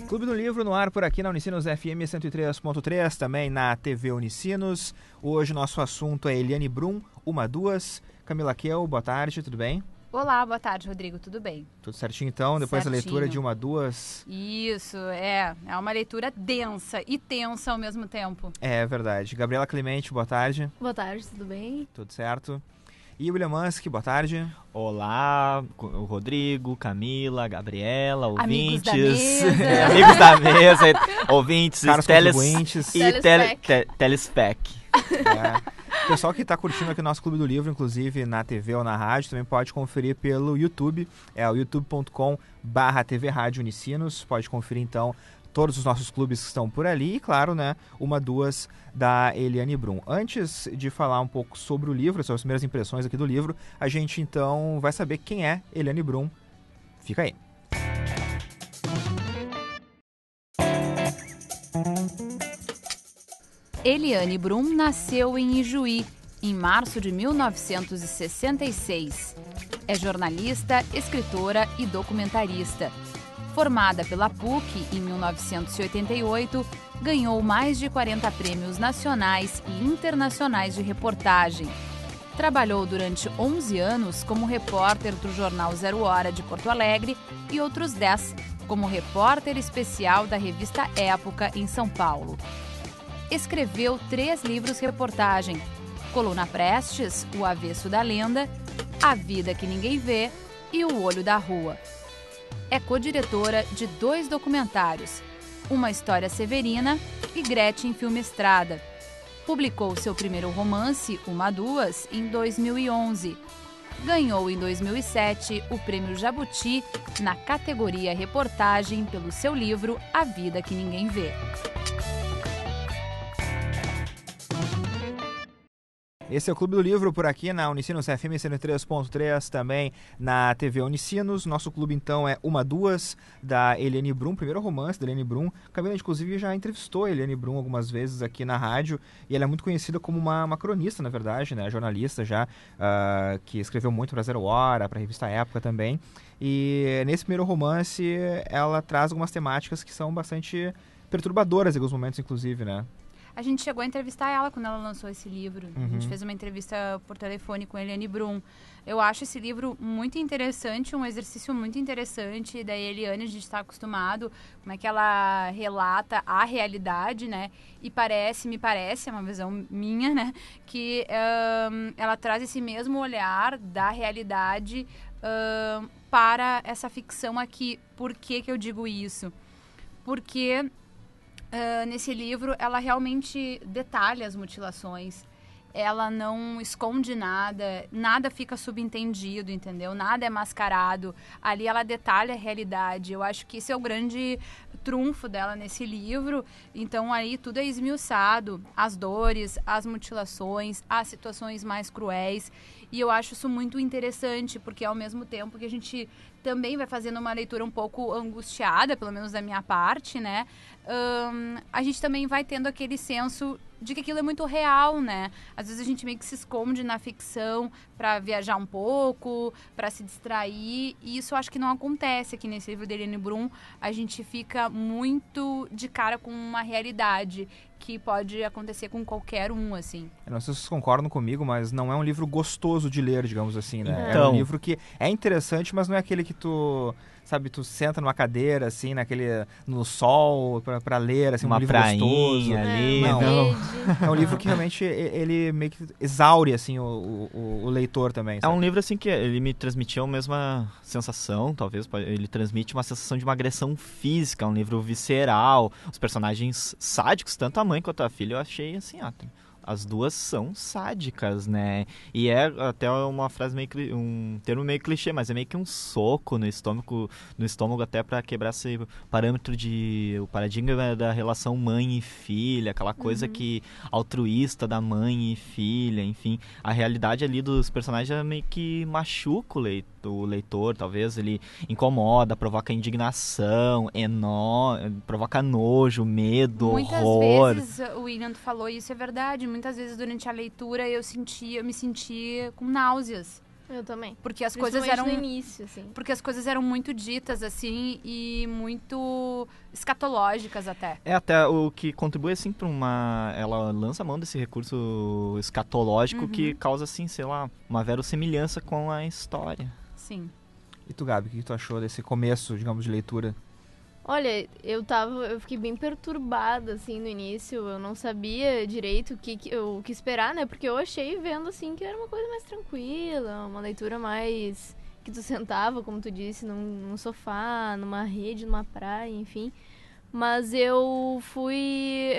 Clube do Livro no ar por aqui na Unicinos FM 103.3, também na TV Unicinos. Hoje nosso assunto é Eliane Brum, Uma Duas. Camila Keu, boa tarde, tudo bem? Olá, boa tarde, Rodrigo, tudo bem? Tudo certinho então, depois da leitura de Uma Duas. Isso, é uma leitura densa e tensa ao mesmo tempo. É verdade. Gabriela Clemente, boa tarde. Boa tarde, tudo bem? Tudo certo. E William Mansky, boa tarde. Olá, o Rodrigo, Camila, Gabriela, ouvintes. Amigos da mesa. Ouvintes, contribuintes. E telespec. O pessoal que está curtindo aqui o nosso Clube do Livro, inclusive na TV ou na rádio, também pode conferir pelo YouTube. É o youtube.com/TV Rádio Unicinos. Pode conferir então todos os nossos clubes que estão por ali e, claro, né, Uma Duas da Eliane Brum. Antes de falar um pouco sobre o livro, sobre as primeiras impressões aqui do livro, a gente então vai saber quem é Eliane Brum. Fica aí. Eliane Brum nasceu em Ijuí, em março de 1966. É jornalista, escritora e documentarista. Formada pela PUC em 1988, ganhou mais de 40 prêmios nacionais e internacionais de reportagem. Trabalhou durante 11 anos como repórter do jornal Zero Hora de Porto Alegre e outros 10 como repórter especial da revista Época em São Paulo. Escreveu 3 livros-reportagem: Coluna Prestes, O Avesso da Lenda, A Vida que Ninguém Vê e O Olho da Rua. É co-diretora de 2 documentários, Uma História Severina e Gretchen Filme Estrada. Publicou seu primeiro romance, Uma Duas, em 2011. Ganhou em 2007 o Prêmio Jabuti na categoria Reportagem pelo seu livro A Vida que Ninguém Vê. Esse é o Clube do Livro por aqui na Unicinos FM 103.3, também na TV Unicinos. Nosso clube então é Uma Duas, da Eliane Brum, primeiro romance da Eliane Brum. Camila, inclusive, já entrevistou a Eliane Brum algumas vezes aqui na rádio e ela é muito conhecida como uma cronista, na verdade, né? Jornalista já, que escreveu muito para Zero Hora, para a revista Época também. E nesse primeiro romance ela traz algumas temáticas que são bastante perturbadoras em alguns momentos, inclusive, né? A gente chegou a entrevistar ela quando ela lançou esse livro. A gente fez uma entrevista por telefone com a Eliane Brum. Eu acho esse livro muito interessante, um exercício muito interessante da Eliane. A gente está acostumado como é que ela relata a realidade, né? E me parece, é uma visão minha, né? Que ela traz esse mesmo olhar da realidade para essa ficção aqui. Por que eu digo isso? Porque nesse livro, ela realmente detalha as mutilações. Ela não esconde nada, nada fica subentendido, entendeu? Nada é mascarado. Ali ela detalha a realidade. Eu acho que esse é o grande trunfo dela nesse livro. Então, aí tudo é esmiuçado. As dores, as mutilações, as situações mais cruéis. E eu acho isso muito interessante, porque ao mesmo tempo que a gente também vai fazendo uma leitura um pouco angustiada, pelo menos da minha parte, né? A gente também vai tendo aquele senso de que aquilo é muito real, né? Às vezes a gente meio que se esconde na ficção para viajar um pouco, para se distrair, e isso eu acho que não acontece aqui nesse livro da Eliane Brum. A gente fica muito de cara com uma realidade que pode acontecer com qualquer um, assim. Eu não sei se vocês concordam comigo, mas não é um livro gostoso de ler, digamos assim, né? Então, é um livro que é interessante, mas não é aquele que tu senta numa cadeira, assim, no sol, pra ler, assim, uma um livro prainha gostoso. ali. Não, é um livro que realmente ele meio que exaure, assim, o leitor também, sabe? É um livro, assim, que ele me transmitiu a mesma sensação, talvez, ele transmite uma sensação de uma agressão física, um livro visceral, os personagens sádicos, tanto a mãe quanto a filha, eu achei, assim, as duas são sádicas, né? E é até uma frase um termo meio clichê, mas é meio que um soco no estômago até para quebrar esse o paradigma da relação mãe e filha, aquela coisa que altruísta da mãe e filha, enfim. A realidade ali dos personagens é meio que machuca do leitor, talvez ele incomoda, provoca indignação, provoca nojo, medo, horror. Muitas vezes, o William falou, isso é verdade, muitas vezes durante a leitura eu me sentia com náuseas. Eu também. Porque as coisas eram no início, assim. Porque as coisas eram muito ditas assim e muito escatológicas até. Até o que contribui assim para ela lança a mão desse recurso escatológico que causa assim, sei lá, uma verossimilhança com a história. Sim. E tu, Gabi, o que tu achou desse começo, digamos, de leitura? Olha, eu fiquei bem perturbada, assim, no início. Eu não sabia direito o que esperar, né? Porque eu achei, vendo, assim, que era uma coisa mais tranquila, uma leitura mais... que tu sentava, como tu disse, num sofá, numa rede, numa praia, enfim. Mas eu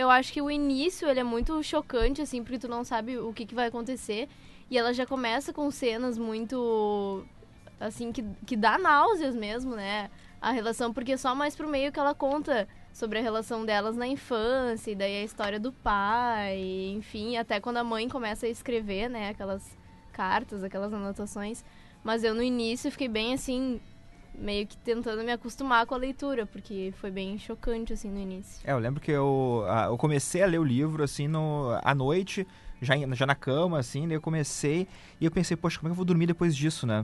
acho que o início, ele é muito chocante, assim, porque tu não sabe o que vai acontecer. E ela já começa com cenas muito... assim, que dá náuseas mesmo, né? A relação, porque é só mais pro meio que ela conta sobre a relação delas na infância, e daí a história do pai, enfim, até quando a mãe começa a escrever, né, aquelas cartas, aquelas anotações. Mas eu no início fiquei bem assim, meio que tentando me acostumar com a leitura, porque foi bem chocante assim no início. Eu lembro que eu comecei a ler o livro assim à noite, já na cama, assim, daí eu comecei e eu pensei, poxa, como é que eu vou dormir depois disso, né?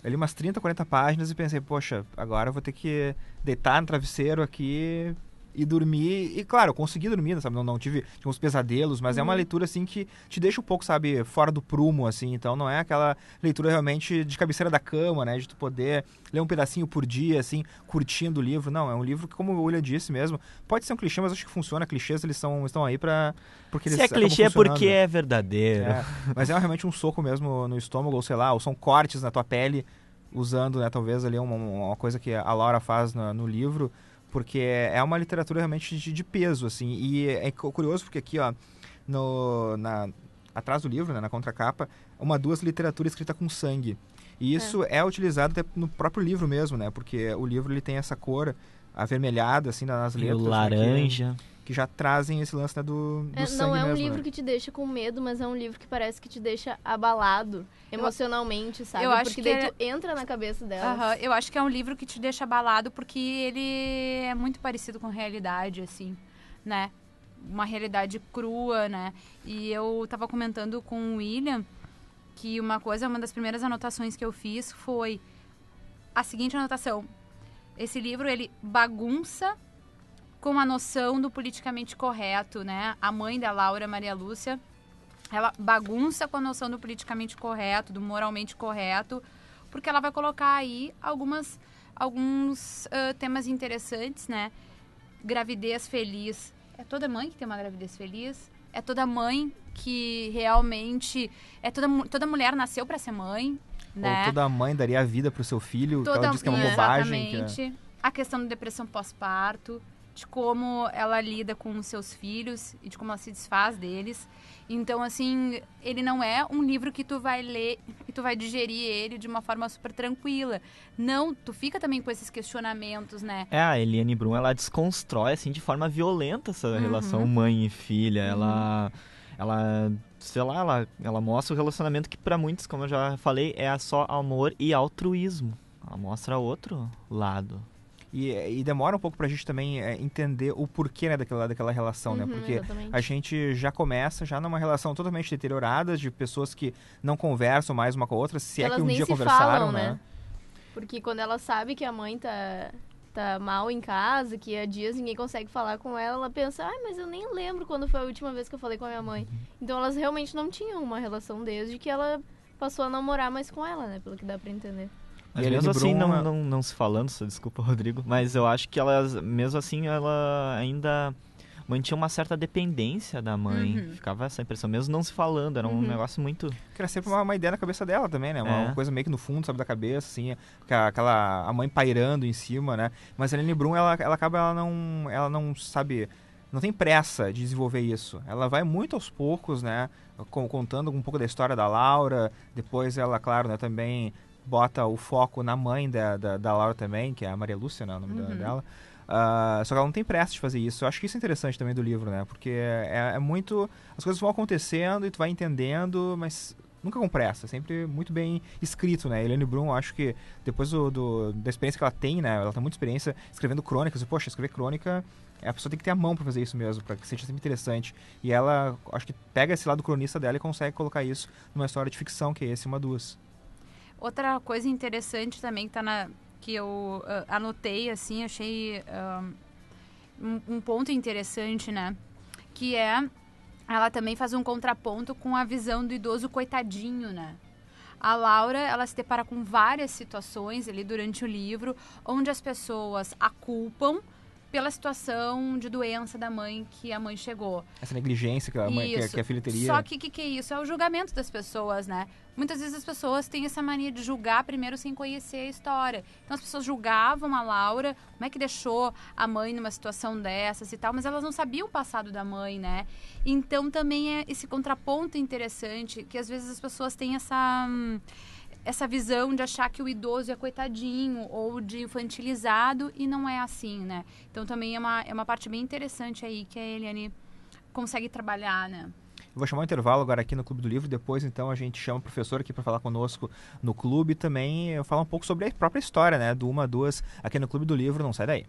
Eu li umas 30, 40 páginas e pensei, poxa, agora eu vou ter que deitar no travesseiro aqui e dormir. E claro, eu consegui dormir, sabe? Não tive uns pesadelos, mas é uma leitura assim que te deixa um pouco, sabe, fora do prumo, assim. Então não é aquela leitura realmente de cabeceira da cama, né? De tu poder ler um pedacinho por dia, assim, curtindo o livro. Não, é um livro que, como o William disse mesmo, pode ser um clichê, mas acho que funciona. Clichês, eles estão aí porque eles Se é clichê é porque é verdadeiro. Mas é realmente um soco mesmo no estômago, ou sei lá, ou são cortes na tua pele, usando, né, talvez ali uma coisa que a Laura faz no livro, porque é uma literatura realmente de peso, assim, e é curioso porque aqui, ó, atrás do livro, né, na contracapa, duas literatura escrita com sangue, e isso é utilizado até no próprio livro mesmo, né, porque o livro ele tem essa cor avermelhada, assim, nas letras. E o laranja. Né, que já trazem esse lance, né, do sangue não é um mesmo, livro, né? que te deixa com medo, mas é um livro que parece que te deixa abalado emocionalmente, sabe? Eu acho porque que daí tu entra na cabeça dela. Eu acho que é um livro que te deixa abalado porque ele é muito parecido com a realidade, assim, né? Uma realidade crua, né? E eu tava comentando com o William que uma das primeiras anotações que eu fiz foi a seguinte anotação: esse livro, ele bagunça com a noção do politicamente correto, né? A mãe da Laura, Maria Lúcia, ela bagunça com a noção do politicamente correto, do moralmente correto, porque ela vai colocar aí alguns temas interessantes, né? Gravidez feliz. É toda mãe que tem uma gravidez feliz? É toda mãe que realmente... Toda mulher nasceu para ser mãe, né? Ou toda mãe daria a vida pro seu filho, que ela diz que é uma bobagem. Exatamente. A questão da depressão pós-parto, de como ela lida com os seus filhos e de como ela se desfaz deles. Então, assim, ele não é um livro que tu vai ler e tu vai digerir ele de uma forma super tranquila. Não, tu fica também com esses questionamentos, né? A Eliane Brum, ela desconstrói, assim, de forma violenta essa relação mãe e filha. Ela, sei lá, ela mostra o relacionamento que pra muitos, como eu já falei, é só amor e altruísmo. Ela mostra outro lado. E demora um pouco pra gente também entender o porquê, né, daquela relação, né? Porque exatamente. a gente já começa numa relação totalmente deteriorada, de pessoas que não conversam mais uma com a outra, se é que um dia conversaram, né? Porque quando ela sabe que a mãe tá mal em casa, que há dias ninguém consegue falar com ela, ela pensa, mas eu nem lembro quando foi a última vez que eu falei com a minha mãe. Então elas realmente não tinham uma relação desde que ela passou a namorar mais com ela, né? Pelo que dá pra entender. Mas mesmo assim, não se falando, desculpa, Rodrigo, mas eu acho que mesmo assim, ela ainda mantinha uma certa dependência da mãe. Ficava essa impressão, mesmo não se falando, era um negócio muito... Que era sempre uma ideia na cabeça dela também, né? Uma coisa meio que no fundo, sabe, da cabeça, assim, a mãe pairando em cima, né? Mas a Eliane Brum, ela não sabe... Não tem pressa de desenvolver isso. Ela vai muito aos poucos, né? Contando um pouco da história da Laura. Depois ela, claro, né, também... bota o foco na mãe da Laura também, que é a Maria Lúcia, né, o nome dela. Só que ela não tem pressa de fazer isso. Eu acho que isso é interessante também do livro, né? Porque é muito... As coisas vão acontecendo e tu vai entendendo, mas nunca com pressa, sempre muito bem escrito, né? Eliane Brum, acho que depois da experiência que ela tem, né? Ela tem muita experiência escrevendo crônicas, e poxa, escrever crônica, a pessoa tem que ter a mão para fazer isso mesmo, para que seja sempre interessante. E ela, acho que pega esse lado cronista dela e consegue colocar isso numa história de ficção, que é esse Uma Duas. Outra coisa interessante também que eu anotei, assim, achei um ponto interessante, né? Que ela também faz um contraponto com a visão do idoso coitadinho, né? A Laura, ela se depara com várias situações ali durante o livro, onde as pessoas a culpam pela situação de doença da mãe que a mãe chegou. Essa negligência que a filha teria. Só que é isso? É o julgamento das pessoas, né? Muitas vezes as pessoas têm essa mania de julgar primeiro sem conhecer a história. Então as pessoas julgavam a Laura, como é que deixou a mãe numa situação dessas e tal, mas elas não sabiam o passado da mãe, né? Então também é esse contraponto interessante, que às vezes as pessoas têm essa visão de achar que o idoso é coitadinho ou de infantilizado, e não é assim, né? Então também é uma parte bem interessante aí que a Eliane consegue trabalhar, né? Eu vou chamar um intervalo agora aqui no Clube do Livro, depois então a gente chama o professor aqui para falar conosco no clube, também falar um pouco sobre a própria história, né, do Uma Duas aqui no Clube do Livro. Não sai daí.